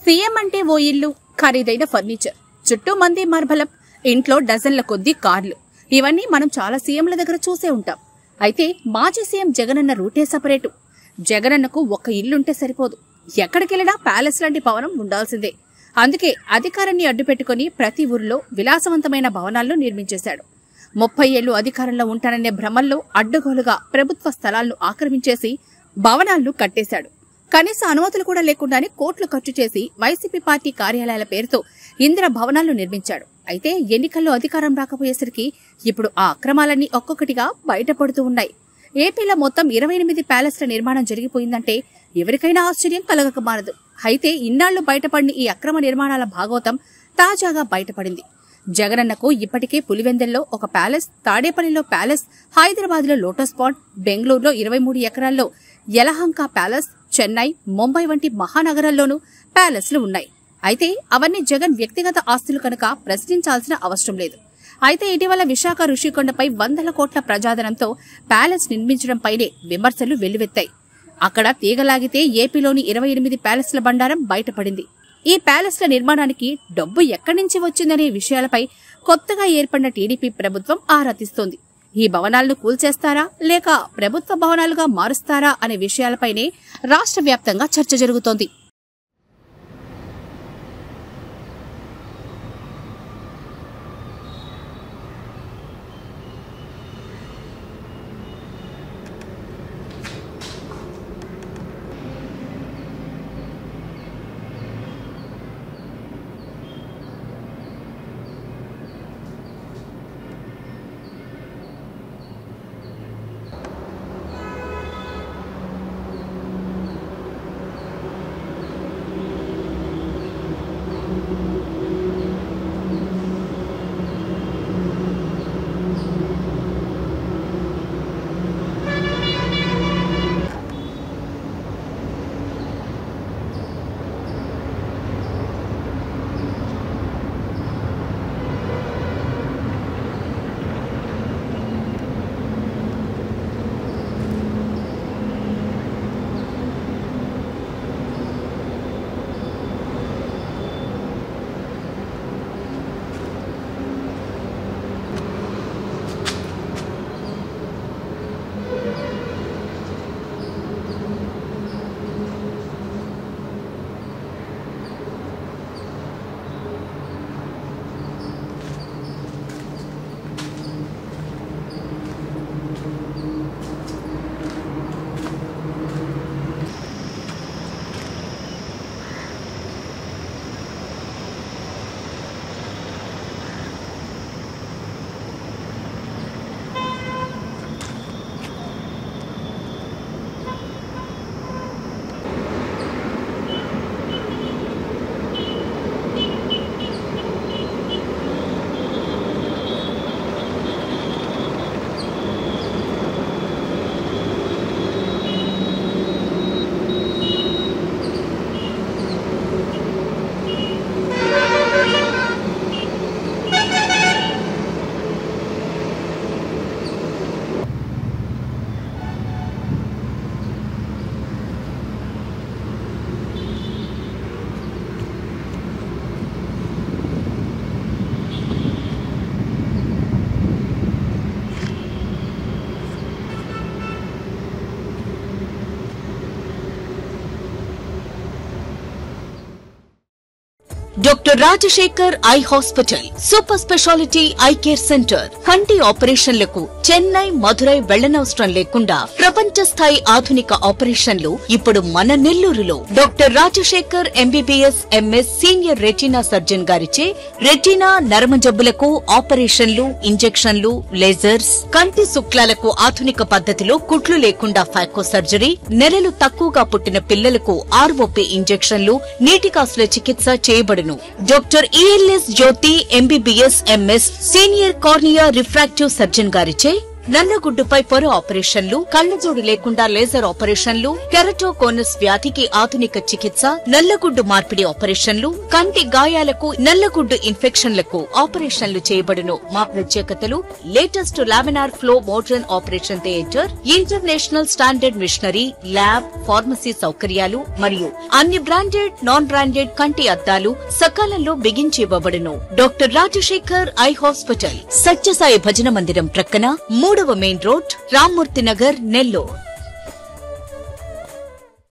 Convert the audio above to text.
CM అంటే ఓ ఇల్లు, ఖరీదైన ఫర్నిచర్, చుట్టూ మంది మార్బలం, ఇంట్లో డజన్ల కొద్దీ కార్లు. ఇవన్నీ మనం చాలా సీఎంల దగ్గర చూసే ఉంటాం. అయితే మాజీ సీఎం జగనన్న రూటే సపరేటు. జగనన్నకు ఒక్క ఇల్లుంటే సరిపోదు, ఎక్కడికెళ్లినా ప్యాలెస్ లాంటి భవనం ఉండాల్సిందే. అందుకే అధికారాన్ని అడ్డుపెట్టుకుని ప్రతి ఊరిలో విలాసవంతమైన భవనాలను నిర్మించేశాడు. 30 ఏళ్లు అధికారంలో ఉంటాననే భ్రమల్లో అడ్డగోలుగా ప్రభుత్వ స్థలాలను ఆక్రమించేసి భవనాలను కట్టేశాడు. కనీస అనుమతులు కూడా లేకుండానే కోట్లు ఖర్చు చేసి వైసీపీ పార్టీ కార్యాలయాల పేరుతో ఇందిర భవనాలను నిర్మించాడు. అయితే ఎన్నికల్లో అధికారం రాకపోయేసరికి ఇప్పుడు ఆ అక్రమాలన్నీ ఒక్కొక్కటిగా బయటపడుతూ ఉన్నాయి. ఏపీలో మొత్తం 28 ప్యాలెస్ల నిర్మాణం జరిగిపోయిందంటే ఎవరికైనా ఆశ్చర్యం కలగక మానదు. అయితే ఇన్నాళ్లు బయటపడిన ఈ అక్రమ నిర్మాణాల భాగవతం తాజాగా బయటపడింది. జగనన్నకు ఇప్పటికే పులివెందల్లో ఒక ప్యాలెస్, తాడేపల్లిలో ప్యాలెస్, హైదరాబాద్లో లోటస్ పాండ్, బెంగళూరులో 23 ఎకరాల్లో యలహంక ప్యాలెస్, చెన్నై, ముంబై వంటి మహానగరాల్లోనూ ప్యాలెస్లు ఉన్నాయి. అయితే అవన్నీ జగన్ వ్యక్తిగత ఆస్తులు కనుక ప్రశ్నించాల్సిన అవసరం లేదు. అయితే ఇటీవల విశాఖ ఋషికొండపై 100 కోట్ల ప్రజాధనంతో ప్యాలెస్ నిర్మించడంపైనే విమర్శలు వెల్లువెత్తాయి. అక్కడ తీగలాగితే ఏపీలోని 28 ప్యాలెస్ల బండారం బయటపడింది. ఈ ప్యాలెస్ల నిర్మాణానికి డబ్బు ఎక్కడి నుంచి వచ్చిందనే విషయాలపై కొత్తగా ఏర్పడిన టీడీపీ ప్రభుత్వం ఆరా తీస్తోంది. ఈ భవనాలను కూల్చేస్తారా లేక ప్రభుత్వ భవనాలుగా మారుస్తారా అనే విషయాలపైనే రాష్ట్ర వ్యాప్తంగా చర్చ జరుగుతోంది. Doctor Rajasekhar eye hospital super speciality eye care centre. కంటి ఆపరేషన్లకు చెన్నై, మధురై వెళ్లనవసరం లేకుండా ప్రపంచ స్థాయి ఆధునిక ఆపరేషన్లు ఇప్పుడు మన నెల్లూరులో. Doctor Rajasekhar MBBS MS senior retina surgeon గారిచే రెటీనా, నరమ జబ్బులకు ఆపరేషన్లు, ఇంజెక్షన్లు, లేజర్స్, కంటి శుక్లాలకు ఆధునిక పద్ధతిలో కుట్లు లేకుండా ఫాకో సర్జరీ, నెలలు తక్కువగా పుట్టిన పిల్లలకు ఆర్ఓపీ ఇంజెక్షన్లు, నీటి కాసుల చికిత్స చేయబడును. Doctor ELS Jyothi MBBS MS senior cornea refractive surgeon గారిచే నల్లగుడ్డుపై పొర ఆపరేషన్లు, కళ్లజోడు లేకుండా లేజర్ ఆపరేషన్లు, కెరటోకోనస్ వ్యాధికి ఆధునిక చికిత్స, నల్లగుడ్డు మార్పిడి ఆపరేషన్లు, కంటి గాయాలకు, నల్లగుడ్డు ఇన్ఫెక్షన్లకు ఆపరేషన్లు చేయబడును. మా ప్రత్యేకతలు: latest laminar flow modern operation theatre, international standard machinery, lab, pharmacy సౌకర్యాలు మరియు అన్ని బ్రాండెడ్, నాన్ బ్రాండెడ్ కంటి అద్దాలు సకాలంలో బిగించివ్వబడును. Doctor Rajasekhar eye hospital, Satyasai భజన మందిరం ప్రక్కన 3వ మెయిన్ రోడ్, రామ్మూర్తి నగర్, నెల్లూరు.